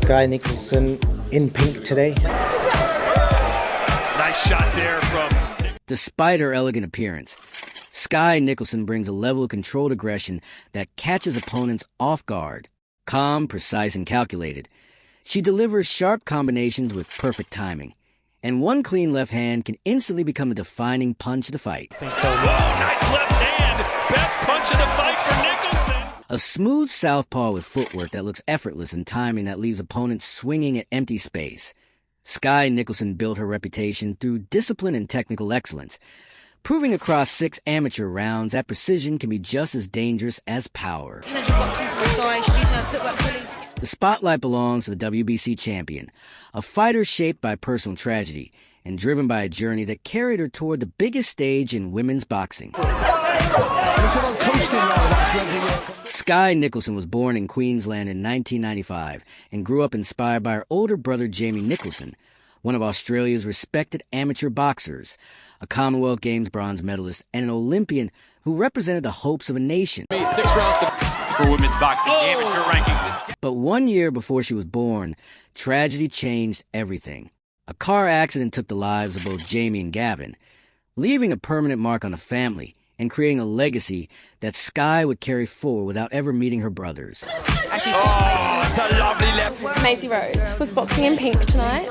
Skye Nicolson in pink today. Nice shot there from... Despite her elegant appearance, Skye Nicolson brings a level of controlled aggression that catches opponents off guard. Calm, precise, and calculated, she delivers sharp combinations with perfect timing. And one clean left hand can instantly become a defining punch of the fight. Whoa, nice left hand! Best punch of the fight for Nicholson! A smooth southpaw with footwork that looks effortless and timing that leaves opponents swinging at empty space. Skye Nicolson built her reputation through discipline and technical excellence, proving across 6 amateur rounds that precision can be just as dangerous as power. Energy boxing from Skye. She's using her footwork really. The spotlight belongs to the WBC champion, a fighter shaped by personal tragedy and driven by a journey that carried her toward the biggest stage in women's boxing. Skye Nicolson was born in Queensland in 1995 and grew up inspired by her older brother Jamie Nicholson, one of Australia's respected amateur boxers, a Commonwealth Games bronze medalist, and an Olympian who represented the hopes of a nation. 6 rounds for women's boxing amateur rankings. But 1 year before she was born, tragedy changed everything. A car accident took the lives of both Jamie and Gavin, leaving a permanent mark on the family and creating a legacy that Skye would carry forward without ever meeting her brothers. It's a lovely left. Maisie Rose was boxing in pink tonight.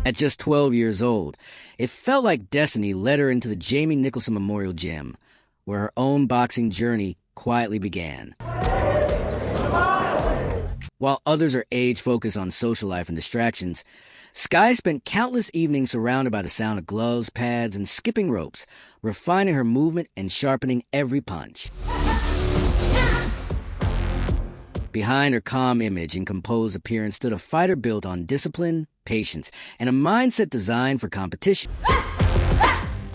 At just 12 years old, it felt like destiny led her into the Jamie Nicholson Memorial Gym, where her own boxing journey quietly began. While others are age-focused on social life and distractions, Skye spent countless evenings surrounded by the sound of gloves, pads, and skipping ropes, refining her movement and sharpening every punch. Behind her calm image and composed appearance stood a fighter built on discipline, patience, and a mindset designed for competition.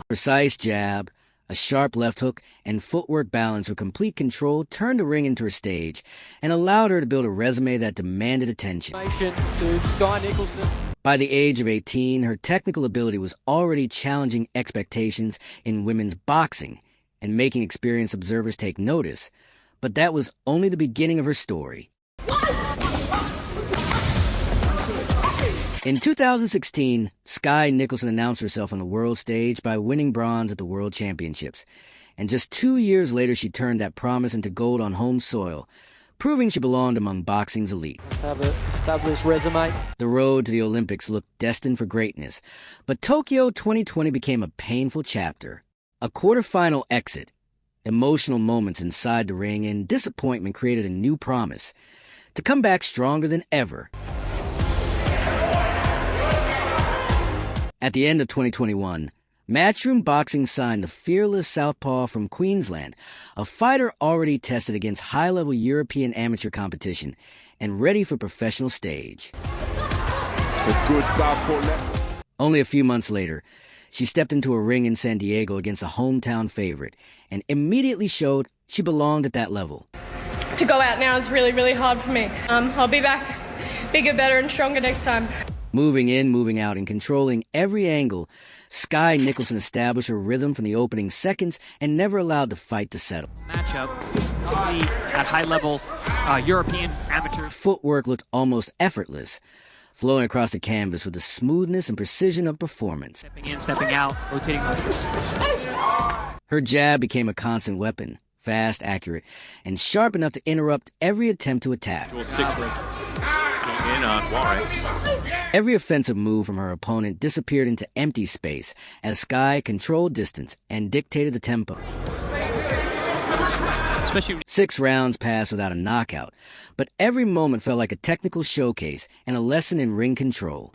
Precise jab, a sharp left hook, and footwork balance with complete control turned the ring into her stage and allowed her to build a resume that demanded attention. To Skye Nicolson. By the age of 18, her technical ability was already challenging expectations in women's boxing and making experienced observers take notice. But that was only the beginning of her story. In 2016, Skye Nicolson announced herself on the world stage by winning bronze at the World Championships. And just 2 years later, she turned that promise into gold on home soil, proving she belonged among boxing's elite. Have an established resume. The road to the Olympics looked destined for greatness, but Tokyo 2020 became a painful chapter. A quarterfinal exit, emotional moments inside the ring, and disappointment created a new promise to come back stronger than ever. At the end of 2021, Matchroom Boxing signed the fearless southpaw from Queensland, a fighter already tested against high-level European amateur competition and ready for professional stage. It's a good southpaw left. Only a few months later, she stepped into a ring in San Diego against a hometown favorite and immediately showed she belonged at that level. To go out now is really, really hard for me. I'll be back bigger, better, and stronger next time. Moving in, moving out, and controlling every angle, Skye Nicolson established her rhythm from the opening seconds and never allowed the fight to settle. Matchup at high-level European amateur. Footwork looked almost effortless, flowing across the canvas with the smoothness and precision of performance. Stepping in, stepping out, rotating. Her jab became a constant weapon, fast, accurate, and sharp enough to interrupt every attempt to attack. In on Warren. Every offensive move from her opponent disappeared into empty space as Skye controlled distance and dictated the tempo. Especially 6 rounds passed without a knockout, but every moment felt like a technical showcase and a lesson in ring control.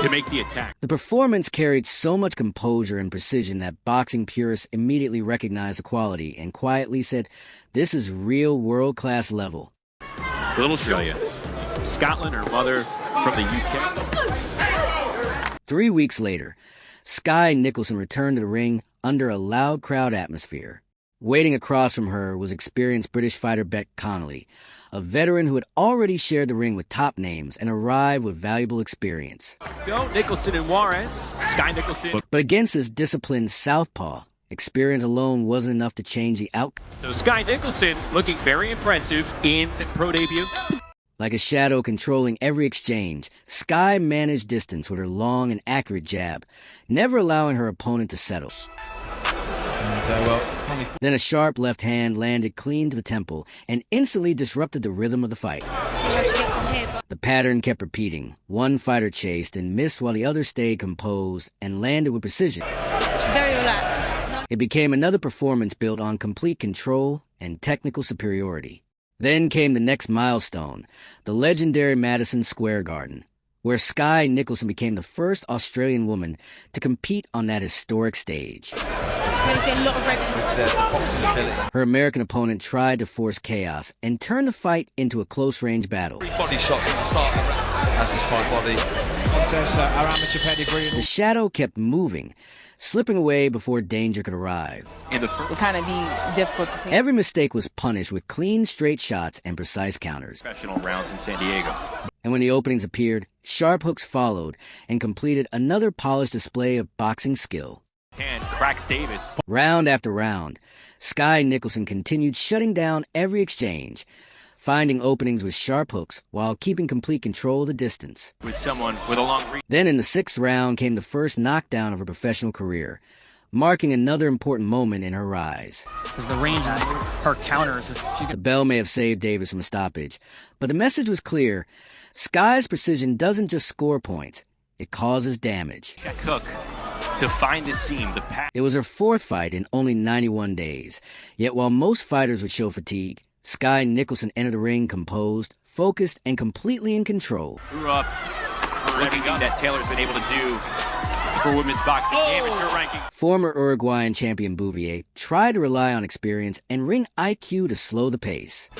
To make the attack. The performance carried so much composure and precision that boxing purists immediately recognized the quality and quietly said, "This is real world-class level." Little show you. From Scotland, her mother from the UK. 3 weeks later, Skye Nicolson returned to the ring under a loud crowd atmosphere. Waiting across from her was experienced British fighter Beck Connolly, a veteran who had already shared the ring with top names and arrived with valuable experience. Go, Nicholson and Juarez. Skye Nicolson. But against this disciplined southpaw, experience alone wasn't enough to change the outcome. So Skye Nicolson looking very impressive in pro debut. Like a shadow controlling every exchange, Skye managed distance with her long and accurate jab, never allowing her opponent to settle. Then a sharp left hand landed clean to the temple and instantly disrupted the rhythm of the fight. The pattern kept repeating. One fighter chased and missed while the other stayed composed and landed with precision. She's very relaxed. It became another performance built on complete control and technical superiority. Then came the next milestone, the legendary Madison Square Garden, where Skye Nicolson became the first Australian woman to compete on that historic stage. We're going to see a lot of red. Her American opponent tried to force chaos and turn the fight into a close-range battle. Body shots at the start. That's his fight body. Contest, our amateur pedigree. The shadow kept moving, slipping away before danger could arrive. In the It kind of be difficult to take. Every mistake was punished with clean, straight shots and precise counters. professional rounds in San Diego. And when the openings appeared, sharp hooks followed and completed another polished display of boxing skill. And cracks Davis. Round after round, Skye Nicolson continued shutting down every exchange, finding openings with sharp hooks while keeping complete control of the distance. With someone with a long reach. Then in the sixth round came the first knockdown of her professional career, marking another important moment in her rise. Because the range on her counters, The bell may have saved Davis from a stoppage, but the message was clear. Skye's precision doesn't just score points, it causes damage. Check hook to find the seam. The pass. It was her fourth fight in only 91 days. Yet while most fighters would show fatigue, Skye Nicolson entered the ring composed, focused, and completely in control. Grew up for everything that Taylor's been able to do for women's boxing amateur ranking. Former Uruguayan champion Bouvier tried to rely on experience and ring IQ to slow the pace.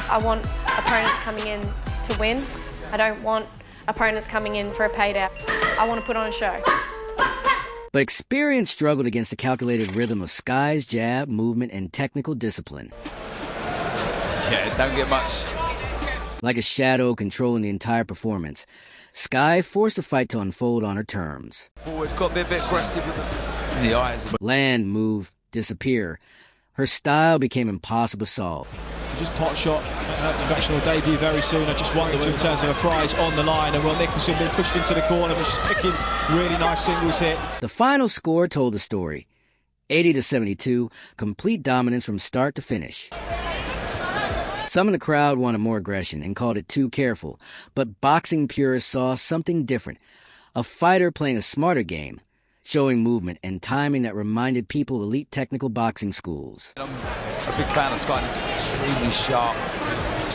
I want opponents coming in to win. I don't want opponents coming in for a payday. I want to put on a show. But experience struggled against the calculated rhythm of Skye's jab, movement, and technical discipline. Yeah, don't get much. Like a shadow controlling the entire performance, Skye forced the fight to unfold on her terms. Forward, got to be a bit aggressive with the eyes. Land, move, disappear. Her style became impossible to solve. Just pot shot her professional debut very soon. I just wonder in terms of a prize on the line. And Will Nicholson being pushed into the corner, but she's picking really nice singles here. The final score told the story. 80-72, complete dominance from start to finish. Some in the crowd wanted more aggression and called it too careful, but boxing purists saw something different. A fighter playing a smarter game, showing movement and timing that reminded people of elite technical boxing schools. I'm a big fan of Skye. Extremely sharp.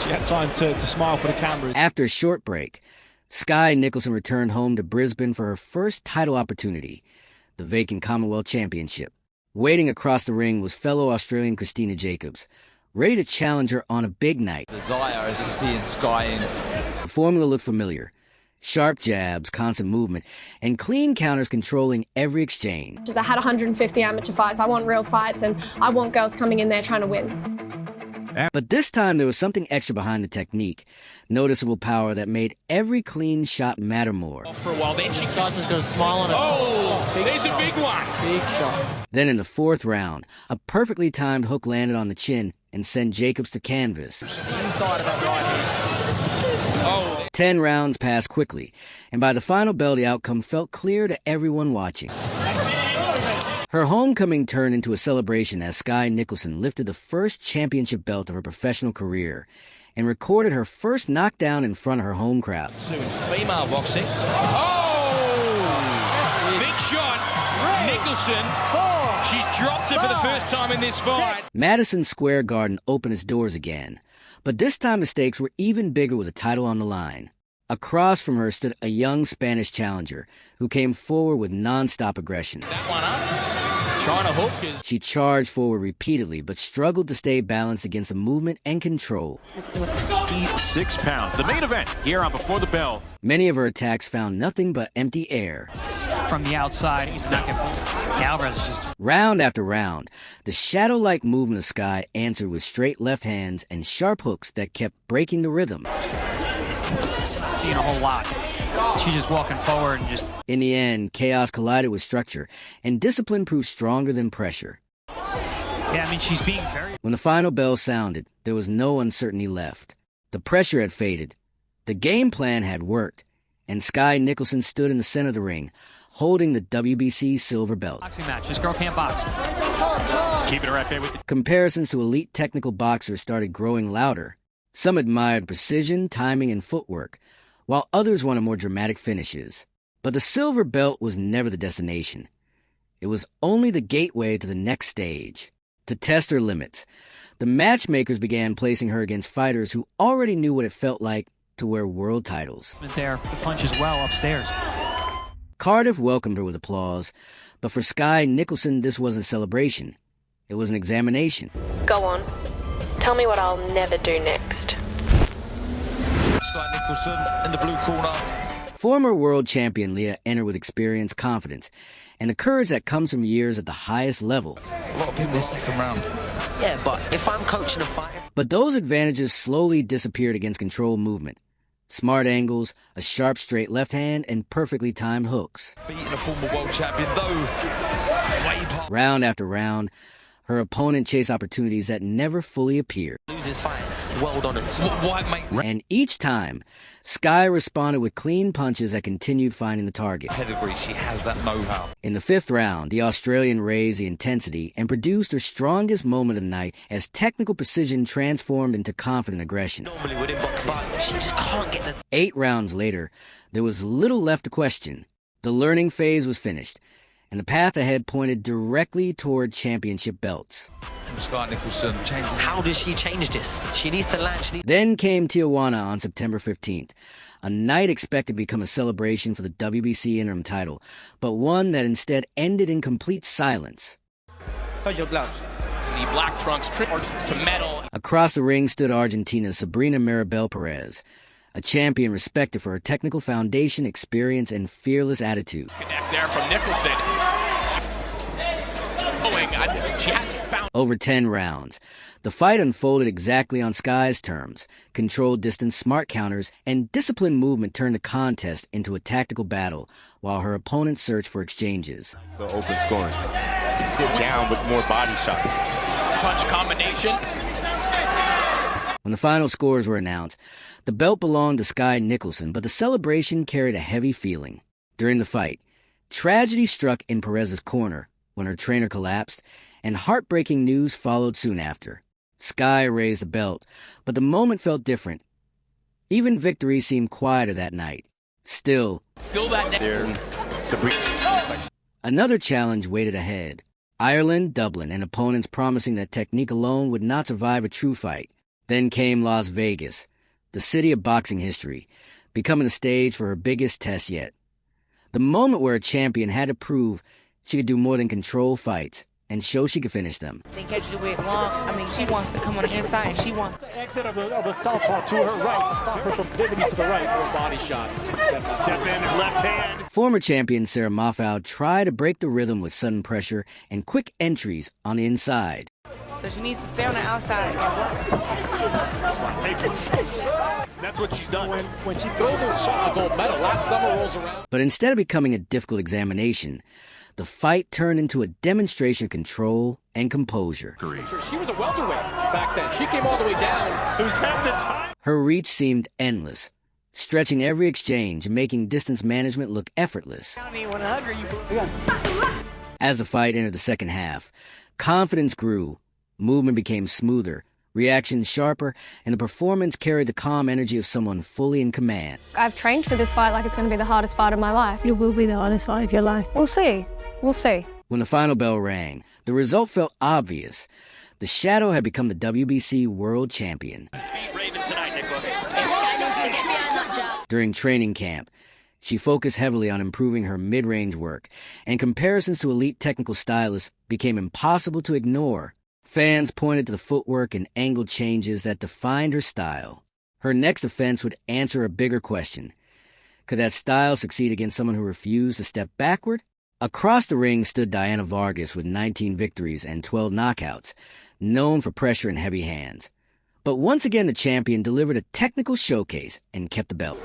She had time to smile for the camera. After a short break, Skye Nicolson returned home to Brisbane for her first title opportunity, the vacant Commonwealth Championship. Waiting across the ring was fellow Australian Christina Jacobs, ready to challenge her on a big night. Desire is to see Skye in. The formula looked familiar. Sharp jabs, constant movement, and clean counters controlling every exchange. I had 150 amateur fights. I want real fights, and I want girls coming in there trying to win. But this time there was something extra behind the technique, noticeable power that made every clean shot matter more. For a while, then she's got a smile on her. Oh, there's a big one. Big shot. Then in the fourth round, a perfectly timed hook landed on the chin and sent Jacobs to canvas. Inside of that right hand. 10 rounds passed quickly, and by the final bell the outcome felt clear to everyone watching. Her homecoming turned into a celebration as Skye Nicolson lifted the first championship belt of her professional career and recorded her first knockdown in front of her home crowd. Female boxing. Oh! Big shot. Nicholson. She's dropped it for the first time in this fight. Madison Square Garden opened its doors again, but this time the stakes were even bigger with a title on the line. Across from her stood a young Spanish challenger who came forward with non-stop aggression. That one up. Trying to hook. She charged forward repeatedly, but struggled to stay balanced against the movement and control. 6 pounds. The main event here on Before the Bell. Many of her attacks found nothing but empty air. from the outside, he's not going to. Alvarez is just. Round after round, the shadow-like movement of Skye answered with straight left hands and sharp hooks that kept breaking the rhythm. Seeing a whole lot. She's just walking forward and just. In the end, chaos collided with structure, and discipline proved stronger than pressure. Yeah, I mean, she's being very. When the final bell sounded, there was no uncertainty left. The pressure had faded, The game plan had worked, and Skye Nicolson stood in the center of the ring, holding the WBC silver belt. Boxing match. This girl can't box. Keeping it right there with the Comparisons to elite technical boxers started growing louder. Some admired precision, timing, and footwork, while others wanted more dramatic finishes. But the silver belt was never the destination. It was only the gateway to the next stage. To test her limits, the matchmakers began placing her against fighters who already knew what it felt like to wear world titles. There, the punch is well upstairs. Cardiff welcomed her with applause, but for Skye Nicolson, this wasn't a celebration. It was an examination. Go on. Tell me what I'll never do next. Skye Nicolson in the blue corner. Former world champion Leah entered with experience, confidence, and the courage that comes from years at the highest level. A lot of people in the second round. Yeah, but if I'm coaching a fight... But those advantages slowly disappeared against controlled movement. Smart angles, a sharp straight left hand, and perfectly timed hooks. Beating a former world champion, though. Way past. Round after round, her opponent chased opportunities that never fully appeared. Loses fights, well done it. Why make And each time, Skye responded with clean punches that continued finding the target. pedigree? She has that know-how. In the fifth round, the Australian raised the intensity and produced her strongest moment of the night as technical precision transformed into confident aggression. Normally within boxing, but she just can't get the... 8 rounds later, there was little left to question. The learning phase was finished, and the path ahead pointed directly toward championship belts. Skye Nicolson changing. How does she change this? She needs to land. Then came Tijuana on September 15th, a night expected to become a celebration for the WBC interim title, but one that instead ended in complete silence. The black trunks to metal. Across the ring stood Argentina's Sabrina Maribel Perez, a champion respected for her technical foundation, experience, and fearless attitude. Connect there from Nicholson. She hasn't found... Over 10 rounds, the fight unfolded exactly on Skye's terms. Controlled distance, smart counters, and disciplined movement turned the contest into a tactical battle, while her opponent searched for exchanges. The open scoring. Sit down with more body shots. Punch combination. When the final scores were announced, the belt belonged to Skye Nicolson, but the celebration carried a heavy feeling. During the fight, tragedy struck in Perez's corner when her trainer collapsed, and heartbreaking news followed soon after. Skye raised the belt, but the moment felt different. Even victory seemed quieter that night. Still, another challenge waited ahead. Ireland, Dublin, and opponents promising that technique alone would not survive a true fight. Then came Las Vegas, the city of boxing history, becoming the stage for her biggest test yet. The moment where a champion had to prove she could do more than control fights and show she could finish them. They catch the weight long. I mean, she wants to come on the inside, and she wants the exit of the southpaw to her right to stop her from pivoting to the right. More body shots. Step in and left hand. Former champion Sarah Moffat tried to break the rhythm with sudden pressure and quick entries on the inside. So she needs to stay on the outside and work. That's what she's done. When she throws her shot, a gold medal, last summer rolls around. But instead of becoming a difficult examination, the fight turned into a demonstration of control and composure. She was a welterweight back then. She came all the way down. Who's had the time? Her reach seemed endless, stretching every exchange and making distance management look effortless. As the fight entered the second half, confidence grew, movement became smoother, reactions sharper, and the performance carried the calm energy of someone fully in command. I've trained for this fight like it's going to be the hardest fight of my life. It will be the hardest fight of your life. We'll see. We'll see. When the final bell rang, the result felt obvious. The Shadow had become the WBC World Champion. During training camp, she focused heavily on improving her mid-range work, and comparisons to elite technical stylists became impossible to ignore. Fans pointed to the footwork and angle changes that defined her style. Her next offense would answer a bigger question. Could that style succeed against someone who refused to step backward? Across the ring stood Diana Vargas with 19 victories and 12 knockouts, known for pressure and heavy hands. But once again, the champion delivered a technical showcase and kept the belt.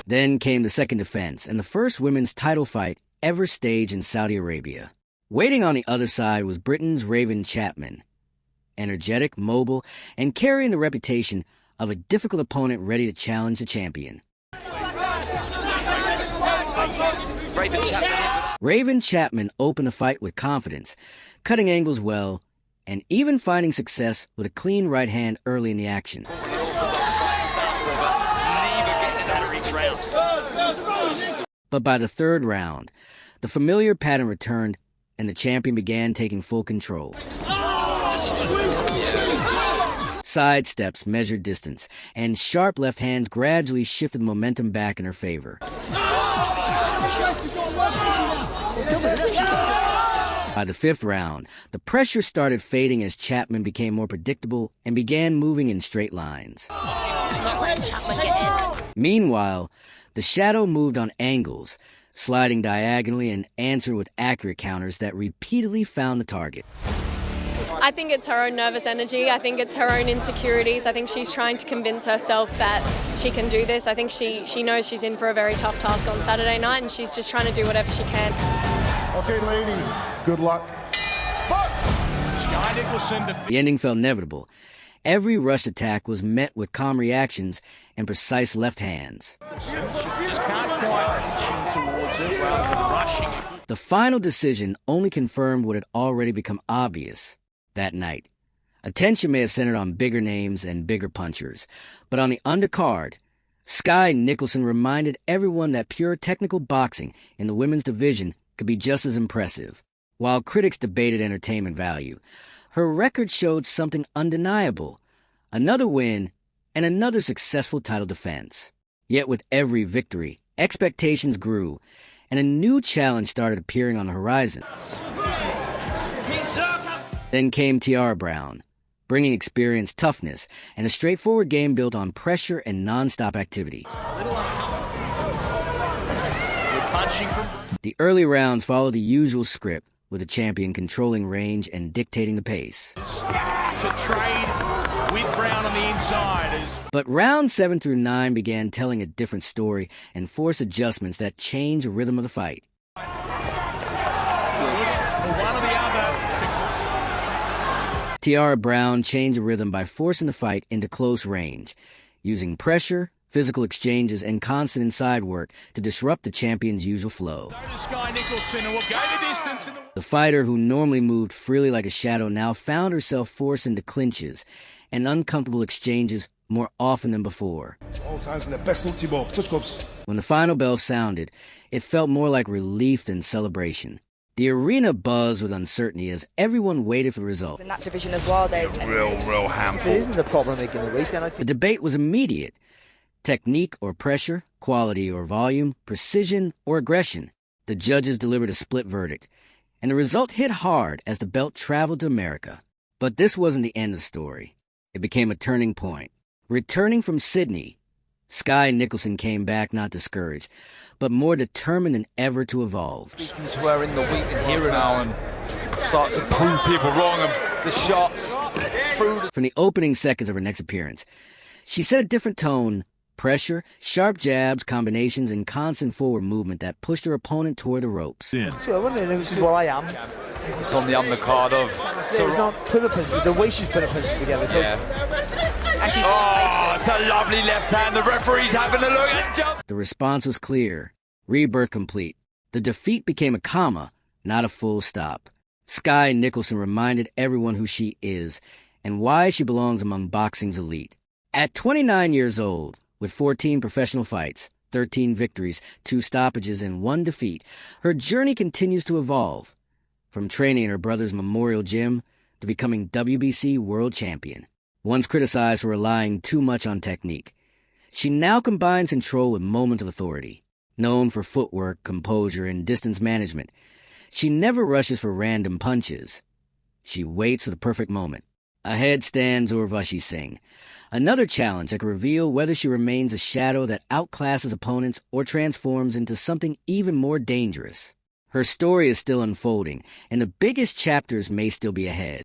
Then came the second defense and the first women's title fight ever staged in Saudi Arabia. Waiting on the other side was Britain's Raven Chapman, energetic, mobile, and carrying the reputation of a difficult opponent ready to challenge the champion. Raven Chapman opened the fight with confidence, cutting angles well, and even finding success with a clean right hand early in the action. But by the third round, the familiar pattern returned and the champion began taking full control. Sidesteps measured distance, and sharp left hands gradually shifted the momentum back in her favor. By the fifth round, the pressure started fading as Chapman became more predictable and began moving in straight lines. Meanwhile, the shadow moved on angles, sliding diagonally and answered with accurate counters that repeatedly found the target. I think it's her own nervous energy. I think it's her own insecurities. I think she's trying to convince herself that she can do this. I think she knows she's in for a very tough task on Saturday night, and she's just trying to do whatever she can. Okay, ladies, good luck. Skye Nicolson. The ending felt inevitable. Every rush attack was met with calm reactions and precise left hands. Just can't quite inching towards it rather than rushing it. The final decision only confirmed what had already become obvious that night. Attention may have centered on bigger names and bigger punchers, but on the undercard, Skye Nicolson reminded everyone that pure technical boxing in the women's division could be just as impressive. While critics debated entertainment value, her record showed something undeniable: another win and another successful title defense. Yet with every victory, expectations grew, and a new challenge started appearing on the horizon. Then came Tiara Brown, bringing experience, toughness, and a straightforward game built on pressure and non-stop activity. The early rounds followed the usual script, with the champion controlling range and dictating the pace. To trade with Brown on the inside. But rounds 7 through 9 began telling a different story and forced adjustments that changed the rhythm of the fight. One or the other. Tiara Brown changed the rhythm by forcing the fight into close range, using pressure, physical exchanges, and constant inside work to disrupt the champion's usual flow. Skye Nicolson, who will go the distance in The fighter, who normally moved freely like a shadow, now found herself forced into clinches and uncomfortable exchanges more often than before. All times in the best look, Thibaut. Touch gloves. When the final bell sounded, it felt more like relief than celebration. The arena buzzed with uncertainty as everyone waited for the result. In that division as well, there's real handful. It isn't a problem making the week, then I think The debate was immediate. Technique or pressure, quality or volume, precision or aggression. The judges delivered a split verdict, and the result hit hard as the belt traveled to America. But this wasn't the end of the story. It became a turning point. Returning from Sydney, Skye Nicolson came back not discouraged, but more determined than ever to evolve. Speaking to her in the week and here now and start to prove people wrong and the shots through. From the opening seconds of her next appearance, she set a different tone: pressure, sharp jabs, combinations, and constant forward movement that pushed her opponent toward the ropes. so I wonder, this is what I am. It's on the undercard of. It's not put the way she's put her punches together. Yeah. Oh, it's a lovely left hand. The referee's having a look and jump. The response was clear. Rebirth complete. The defeat became a comma, not a full stop. Skye Nicolson reminded everyone who she is and why she belongs among boxing's elite. At 29 years old, with 14 professional fights, 13 victories, 2 stoppages, and 1 defeat, her journey continues to evolve. From training in her brother's Memorial Gym to becoming WBC world champion. Once criticized for relying too much on technique, she now combines control with moments of authority. Known for footwork, composure, and distance management, she never rushes for random punches. She waits for the perfect moment. Ahead stands Urvashi Singh, another challenge that could reveal whether she remains a shadow that outclasses opponents or transforms into something even more dangerous. Her story is still unfolding, and the biggest chapters may still be ahead.